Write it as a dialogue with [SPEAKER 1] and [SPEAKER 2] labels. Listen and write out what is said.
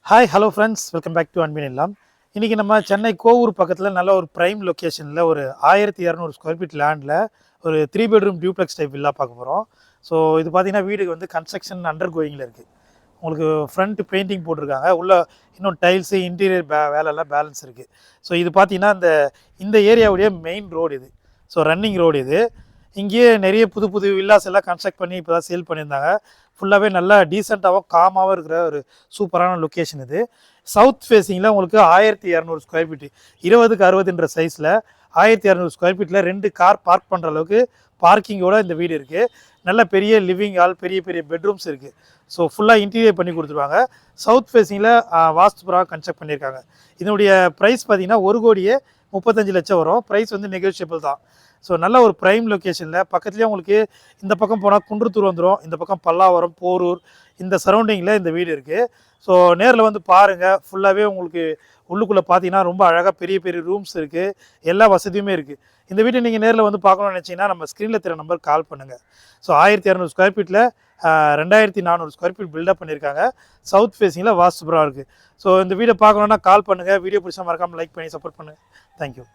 [SPEAKER 1] Hi hello friends, welcome back to அன்பின் இல்லம். இன்றைக்கி நம்ம சென்னை கோவூர் பக்கத்தில் நல்ல ஒரு ப்ரைம் லொக்கேஷனில் ஒரு 1200 ஸ்கொயர் ஃபீட் லேண்டில் ஒரு 3 பெட்ரூம் டியூப்ளெக்ஸ் டைப் வில்லா பார்க்க போகிறோம். ஸோ இது பார்த்தீங்கன்னா வீடு வந்து கன்ஸ்ட்ரக்ஷன் அண்டர் கோயிங்கில் இருக்குது. உங்களுக்கு ஃப்ரண்ட் பெயிண்டிங் போட்டிருக்காங்க, உள்ள இன்னும் டைல்ஸு இன்டீரியர் வேலைலாம் பேலன்ஸ் இருக்குது. ஸோ இது பார்த்தீங்கன்னா இந்த ஏரியாவுடைய மெயின் ரோடு இது. ஸோ ரன்னிங் ரோடு இது. இங்கேயே நிறைய புது புது வில்லாஸ் எல்லாம் கன்ஸ்ட்ரக்ட் பண்ணி இப்போ தான் சேல் பண்ணியிருந்தாங்க. ஃபுல்லாகவே நல்லா டீசெண்டாகவும் காமாகவும் இருக்கிற ஒரு சூப்பரான லொக்கேஷன் இது. சவுத் ஃபேஸிங்கில் உங்களுக்கு 1200 ஸ்கொயர் ஃபீட்டு 20க்கு 60ன்ற சைஸில் 1200 ஸ்கொயர் ஃபீட்டில் 2 கார் பார்க் பண்ணுற அளவுக்கு பார்க்கிங்கோட இந்த வீடு இருக்குது. நல்ல பெரிய லிவிங் ஹால், பெரிய பெரிய பெட்ரூம்ஸ் இருக்குது. ஸோ ஃபுல்லாக இன்டீரியர் பண்ணி கொடுத்துருவாங்க. சவுத் ஃபேஸிங்கில் வாஸ்துபுராக கன்ஸ்ட்ரக்ட் பண்ணியிருக்காங்க. இதனுடைய ப்ரைஸ் பார்த்தீங்கன்னா 1,35,00,000 வரும். ப்ரைஸ் வந்து நெகோஷியபிள் தான். ஸோ நல்ல ஒரு ப்ரைம் லொக்கேஷனில் பக்கத்துலேயே உங்களுக்கு இந்த பக்கம் போனால் குன்றத்தூர் வந்துடும், இந்த பக்கம் பல்லாவரம், போரூர், இந்த சரௌண்டிங்கில் இந்த வீடு இருக்குது. ஸோ நேரில் வந்து பாருங்கள். ஃபுல்லாகவே உங்களுக்கு உள்ளுக்குள்ளே பார்த்தீங்கன்னா ரொம்ப அழகாக பெரிய பெரிய ரூம்ஸ் இருக்குது, எல்லா வசதியுமே இருக்குது. இந்த வீட்டை நீங்கள் நேரில் வந்து பார்க்கணும்னு நினச்சிங்கன்னா நம்ம ஸ்க்ரீனில் தெரிய நம்பர் கால் பண்ணுங்கள். ஸோ 1200 ஸ்கொயர் ஃபீட்டில் 2400 ஸ்கொயர் ஃபீட் பில்டப் பண்ணியிருக்காங்க. சவுத் ஃபேஸிங்கில் வாஸ்துபுரா இருக்குது. ஸோ இந்த வீடை பார்க்கணுன்னா கால் பண்ணுங்கள். வீடியோ பிடிச்சா மறக்காமல் லைக் பண்ணி சப்போர்ட் பண்ணுங்கள். தேங்க்யூ.